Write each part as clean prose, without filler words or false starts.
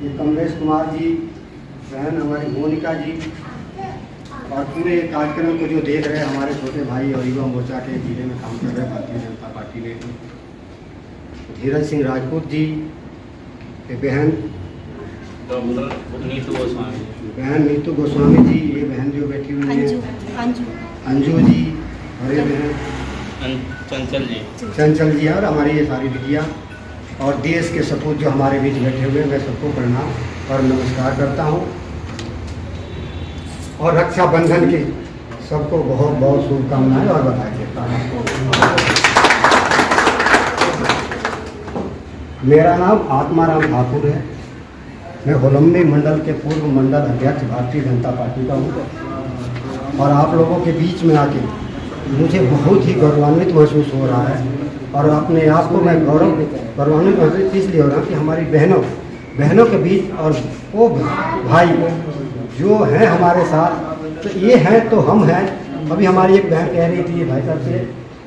ये कमलेश कुमार जी, बहन हमारी मोनिका जी, और पूरे कार्यक्रम को जो देख रहे हैं हमारे छोटे भाई और युवा मोर्चा के जिले में काम कर रहे हैं भारतीय जनता पार्टी में धीरज सिंह राजपूत जी, ये बहन नीतू गोस्वामी जी, ये बहन जो बैठी हुई है अंजू जी, और ये बहन चंचल जी, और हमारी ये सारी बिटिया और देश के सपूत जो हमारे बीच बैठे हुए हैं, मैं सबको प्रणाम और नमस्कार करता हूँ। और रक्षाबंधन की सबको बहुत बहुत शुभकामनाएं और बधाई देता हूँ। मेरा नाम आत्माराम ठाकुर है। मैं होलम्बी मंडल के पूर्व मंडल अध्यक्ष भारतीय जनता पार्टी का हूँ और आप लोगों के बीच में आके मुझे बहुत ही गौरवान्वित महसूस हो रहा है और अपने आप को मैं गौरवान्वित महसूस इसलिए हो रहा हूँ कि हमारी बहनों के बीच और वो भाई जो हैं हमारे साथ, तो ये हैं तो हम हैं। अभी हमारी एक बहन कह रही थी भाई साहब से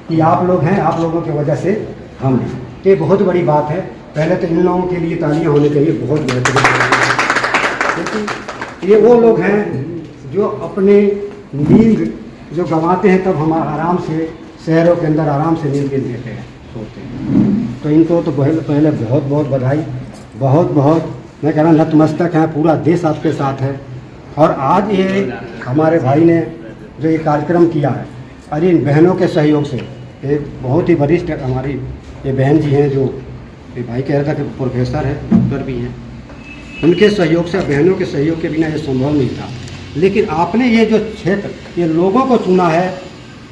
कि आप लोग हैं, आप लोगों की वजह से हम हैं। ये बहुत बड़ी बात है। पहले तो इन लोगों के लिए तालियां होनी चाहिए, बहुत बेहतरीन। क्योंकि ये वो लोग हैं जो अपने नींद जो गंवाते हैं तब हम आराम से शहरों के अंदर आराम से नींद लेते हैं, सोते हैं। तो इनको तो पहले बहुत बहुत बधाई, बहुत बहुत मैं कह रहा हूँ नतमस्तक हैं। पूरा देश आपके साथ है। और आज ये हमारे भाई ने जो ये कार्यक्रम किया है, और इन बहनों के सहयोग से, एक बहुत ही वरिष्ठ हमारी ये बहन जी हैं, जो ये भाई कह रहा था कि प्रोफेसर है, डॉक्टर भी हैं, उनके सहयोग से, बहनों के सहयोग के बिना ये संभव नहीं था। लेकिन आपने ये जो क्षेत्र, ये लोगों को चुना है,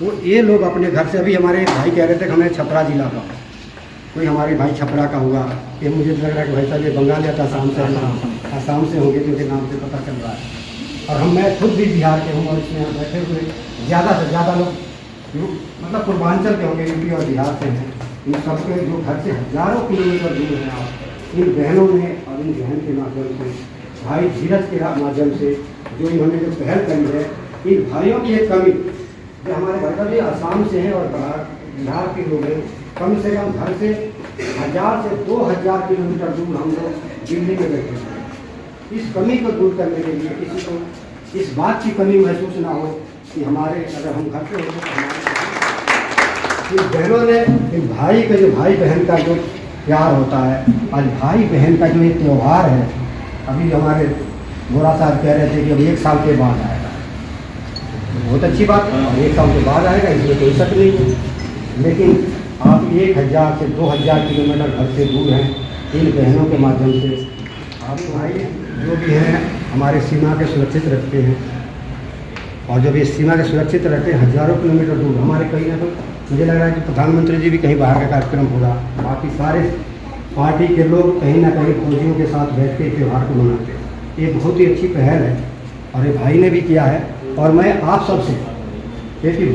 वो ये लोग अपने घर से, अभी हमारे भाई कह रहे थे कि हमें छपरा जिला का, कोई हमारे भाई छपरा का होगा, ये मुझे लग रहा है कि भाई साहब ये बंगाल या आसाम से होंगे, क्योंकि नाम से पता चल रहा है। और मैं खुद भी बिहार के हूँ और इसमें यहाँ बैठे हुए ज़्यादा से ज़्यादा लोग मतलब पूर्वांचल के होंगे, यूपी और बिहार से हैं। इन सबके जो घर से हज़ारों किलोमीटर दूर हैं आप, इन बहनों ने और इन बहन के माध्यम से, भाई धीरज के माध्यम से जो इन्होंने जो पहल करी है, इन भाइयों की एक कमी जो हमारे भाई साहब आसाम से हैं और बिहार के लोग हैं, कम से कम घर से 1000 से 2000 किलोमीटर दूर हम लोग दिल्ली में बैठे हैं। इस कमी को दूर करने के लिए किसी को इस बात की कमी महसूस ना हो कि हमारे अगर हम घर पे होते तो इन बहनों ने, इन भाई का जो भाई बहन का जो प्यार होता है, आज भाई बहन का जो ये त्यौहार है, अभी हमारे गोरा साहब कह रहे थे कि अब 1 साल के बाद आएगा, बहुत अच्छी बात है, और 1 साल के बाद आएगा, इसमें कोई शक नहीं है। लेकिन आप 1000 से 2000 किलोमीटर घर से दूर हैं, इन बहनों के माध्यम से आप भाई जो भी हैं हमारे सीमा के सुरक्षित रखते हैं, और जब ये सीमा के सुरक्षित रहते हैं हज़ारों किलोमीटर दूर, हमारे कहीं ना कहीं मुझे लग रहा है कि प्रधानमंत्री जी भी कहीं बाहर का कार्यक्रम होगा, बाकी सारे पार्टी के लोग कहीं ना कहीं फौजियों के साथ बैठ के त्यौहार को मनाते हैं। ये बहुत ही अच्छी पहल है और ये भाई ने भी किया है। और मैं आप सबसे देखिए,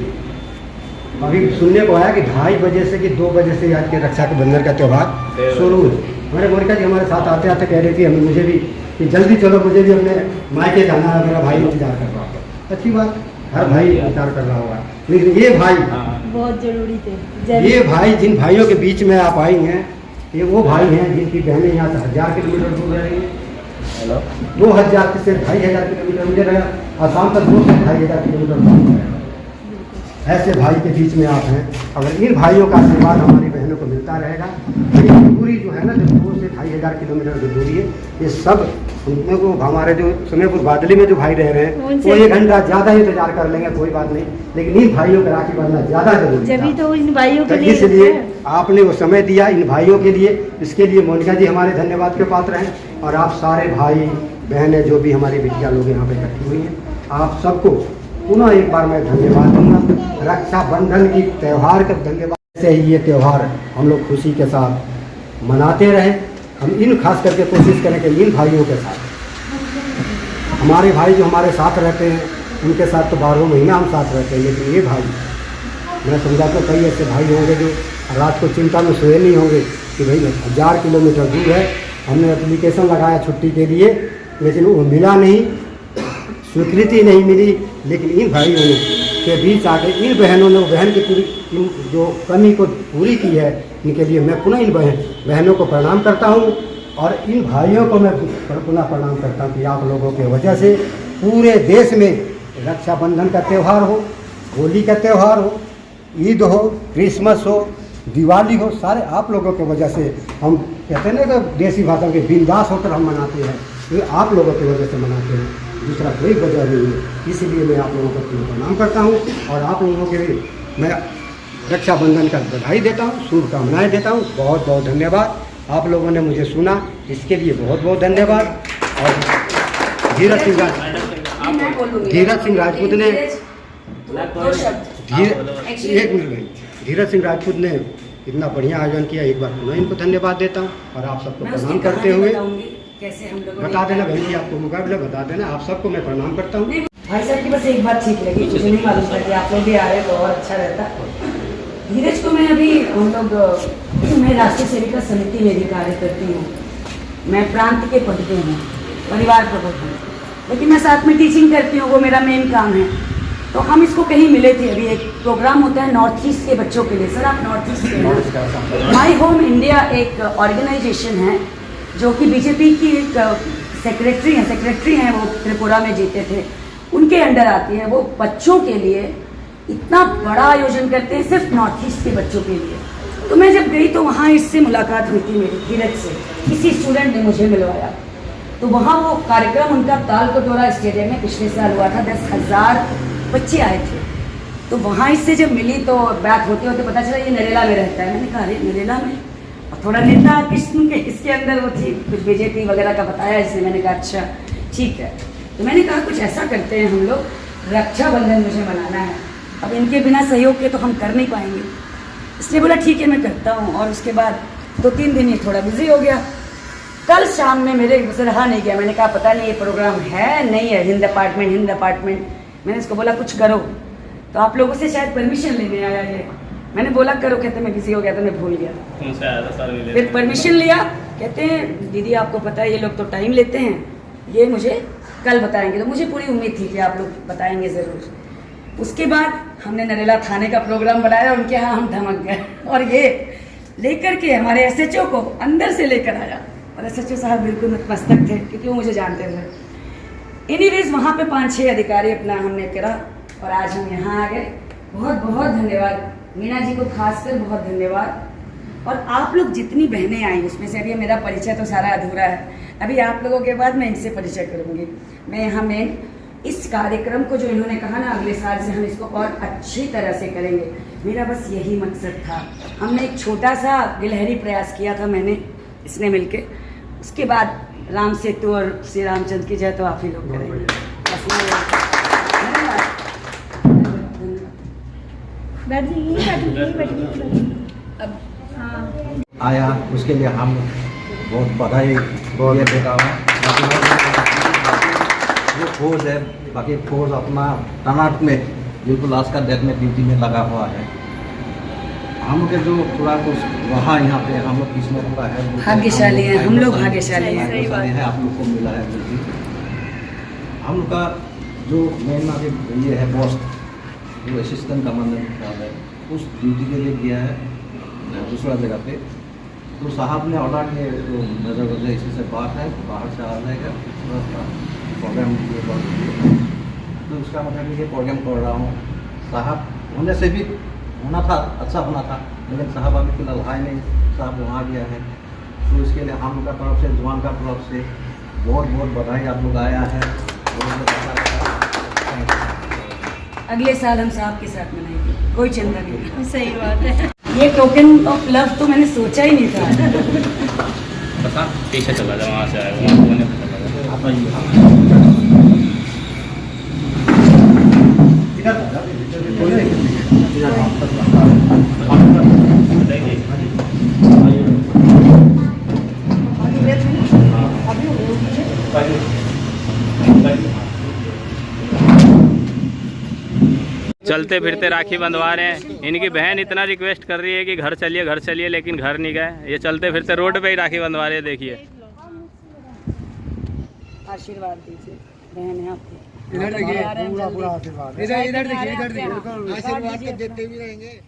अभी सुनने को आया कि 2:30 बजे से कि 2 बजे से आज के रक्षा के बंधन का त्यौहार शुरू है। हमारे मोनिका जी हमारे साथ आते आते कह रही थी हमें, मुझे भी कि जल्दी चलो, मुझे भी अपने मायके जाना है, मेरा भाई इंतजार कर रहा है। अच्छी बात, हर भाई इंतजार कर रहा होगा, लेकिन ये भाई बहुत जरूरी थे। ये भाई जिन भाइयों के बीच में आप आई हैं, ये वो भाई हैं जिनकी बहनें यहाँ से 1000 किलोमीटर दूर रह रही हैं, 2000 से 2500 किलोमीटर, मुझे लगा आसाम तक 2 से 2500 किलोमीटर दूर है। ऐसे भाई के बीच में आप हैं। अगर इन भाइयों का आशीर्वाद हमारी बहनों को मिलता रहेगा तो ये दूरी जो है ना, जो 2 से 2500 किलोमीटर की दूरी है, ये सब उनमें को हमारे जो सुमेरपुर बादली में जो भाई रह रहे हैं वो 1 घंटा ज़्यादा इंतजार कर लेंगे, कोई बात नहीं, लेकिन इन भाइयों का राखी बांधना ज़्यादा जरूरी है। तो इन भाइयों के लिए इसलिए आपने वो समय दिया इन भाइयों के लिए, इसके लिए मोनिका जी हमारे धन्यवाद के पात्र हैं। और आप सारे भाई बहनें जो भी हमारी बिटिया लोग यहाँ पे इकट्ठी हुई हैं, आप सबको पुनः एक बार मैं धन्यवाद दूंगा। रक्षाबंधन की त्यौहार का धन्यवाद से ही ये त्यौहार हम लोग खुशी के साथ मनाते रहें। हम इन खास करके कोशिश करें कि इन भाइयों के साथ, हमारे भाई जो हमारे साथ रहते हैं उनके साथ तो 12 महीना हम साथ रहते हैं, लेकिन ये भाई, मैं समझा तो कई ऐसे भाई होंगे जो रात को चिंता में सोए नहीं होंगे कि भाई 1000 किलोमीटर दूर है, हमने एप्लीकेशन लगाया छुट्टी के लिए, लेकिन वो मिला नहीं, स्वीकृति नहीं मिली। लेकिन इन भाइयों ने के बीच आके इन बहनों ने बहन की पूरी इन जो कमी को पूरी की है, इनके लिए मैं पुनः इन बहनों को प्रणाम करता हूँ। और इन भाइयों को मैं पुनः प्रणाम करता हूँ कि आप लोगों की वजह से पूरे देश में रक्षाबंधन का त्यौहार हो, होली का त्यौहार हो, ईद हो, क्रिसमस हो, दिवाली हो, सारे आप लोगों की वजह से हम कहते हैं ना कि देसी भाषा के बिंदास होकर हम मनाते हैं, ये आप लोगों की वजह से मनाते हैं, दूसरा कोई वजह नहीं है। इसलिए मैं आप लोगों को प्रणाम करता हूँ और आप लोगों के लिए मैं रक्षाबंधन का बधाई देता हूँ, शुभकामनाएँ देता हूँ। बहुत बहुत धन्यवाद, आप लोगों ने मुझे सुना, इसके लिए बहुत बहुत धन्यवाद। और धीरज सिंह राजपूत ने धीरज सिंह राजपूत ने इतना बढ़िया आयोजन किया, एक बार पुनः इनको धन्यवाद देता हूँ। और आप सबको प्रणाम करते हुए कैसे हम लोग बता देना बहन जी, आपको मुकाबला बता देना, आप सबको मैं प्रणाम करता हूँ। भाई साहब की बस एक बात ठीक लगी, मुझे नहीं मालूम था कि आप लोग भी आ रहे तो और अच्छा रहता। धीरज को मैं अभी हम लोग मैं राष्ट्रीय सेविका समिति में भी कार्य करती हूँ, मैं प्रांत के पद पे हूँ, परिवार प्रबंधन, लेकिन मैं साथ में टीचिंग करती हूँ, वो मेरा मेन काम है। तो हम इसको कहीं मिले थे, अभी एक प्रोग्राम होता है नॉर्थ ईस्ट के बच्चों के लिए। सर आप नॉर्थ ईस्ट के माई होम इंडिया एक ऑर्गेनाइजेशन है जो कि बीजेपी की एक सेक्रेटरी हैं, वो त्रिपुरा में जीते थे, उनके अंडर आती है। वो बच्चों के लिए इतना बड़ा आयोजन करते हैं, सिर्फ नॉर्थ ईस्ट के बच्चों के लिए। तो मैं जब गई तो वहाँ इससे मुलाकात हुई थी मेरी, धीरज से, किसी स्टूडेंट ने मुझे मिलवाया। तो वहाँ वो कार्यक्रम उनका ताल कटोरा स्टेडियम में पिछले साल हुआ था, 10,000 बच्चे आए थे। तो वहाँ इससे जब मिली तो बात होते होते पता चला ये नरेला में रहता है। मैंने कहा अरे नरेला में, और थोड़ा नेता किस्म के इसके अंदर वो थी, कुछ बीजेपी वगैरह का बताया इसने। मैंने कहा अच्छा ठीक है। तो मैंने कहा कुछ ऐसा करते हैं हम लोग, रक्षाबंधन मुझे मनाना है, अब इनके बिना सहयोग के तो हम कर नहीं पाएंगे। इसलिए बोला ठीक है मैं करता हूँ। और उसके बाद 2-3 दिन ये थोड़ा बिजी हो गया। कल शाम में मेरे से रहा नहीं गया, मैंने कहा पता नहीं ये प्रोग्राम है नहीं है, हिंद डिपार्टमेंट। मैंने इसको बोला कुछ करो, तो आप लोगों से शायद परमिशन लेने आया ये। मैंने बोला करो, कहते मैं बिजी हो गया था, मैं भूल गया। फिर परमिशन लिया, कहते हैं दीदी आपको पता है ये लोग तो टाइम लेते हैं, ये मुझे कल बताएंगे। तो मुझे पूरी उम्मीद थी कि आप लोग बताएंगे ज़रूर। उसके बाद हमने नरेला थाने का प्रोग्राम बनाया, उनके यहाँ हम धमक गए और ये लेकर के हमारे एसएचओ को अंदर से लेकर आया। और एसएचओ साहब बिल्कुल नतमस्तक थे क्योंकि वो मुझे जानते थे। एनीवेज वहाँ पे 5-6 अधिकारी अपना हमने करा और आज हम यहाँ आ गए। बहुत बहुत धन्यवाद मीना जी को, खासकर बहुत धन्यवाद। और आप लोग जितनी बहनें आई उसमें से, अभी मेरा परिचय तो सारा अधूरा है, अभी आप लोगों के बाद मैं इनसे परिचय करूँगी। मैं यहाँ मेन इस कार्यक्रम को जो इन्होंने कहा ना अगले साल से हम इसको और अच्छी तरह से करेंगे, मेरा बस यही मकसद था। हमने एक छोटा सा गिलहरी प्रयास किया था मैंने इसने मिलके, उसके बाद राम सेतु और श्री रामचंद्र की जय तो आप ही लोग करेंगे। आया उसके लिए हम बहुत बधाई देता हूँ। जो फौज है, बाकी फौज अपना तनाट में बिल्कुल आज का डेट में ड्यूटी में लगा हुआ है। हम लोग के जो पूरा कुछ वहाँ यहाँ पे हम लोग किस्मत का है, भाग्यशाली है, हम लोग भाग्यशाली हैं। है आप लोग को मिला है ड्यूटी। हम लोग का जो मेन अभी ये है पोस्ट, जो असिस्टेंट कमांडेंट है, उस ड्यूटी के लिए गया है दूसरा जगह पे। तो साहब ने ऑर्डर किए तो नजर वजह इसी से बात है, बाहर से आ जाएगा प्रोग्राम। तो उसका मतलब ये प्रोग्राम कर रहा हूँ। साहब होने से भी होना था, अच्छा होना था, लेकिन साहब अभी फिलहाल आए नहीं, साहब वहाँ गया है। तो इसके लिए हम लोग का तरफ से, जवान का तरफ से बहुत बहुत बधाई। आप लोग आया है, अगले साल हम साहब के साथ मनाएंगे, कोई चिंता नहीं। सही बात है, ये टोकन ऑफ लव तो मैंने सोचा ही नहीं था। बस आप पीछे चला जाओ, वहाँ से आएगा। चलते फिरते राखी बंधवा रहे हैं। इनकी बहन इतना रिक्वेस्ट कर रही है कि घर चलिए, लेकिन घर नहीं गए। ये चलते फिरते रोड पे ही राखी बंधवा रहे हैं। देखिए, आशीर्वाद दीजिए, बहन है आपकी। इधर देखिए, पूरा आशीर्वाद। इधर देखिए, आशीर्वाद तो देते भी रहेंगे।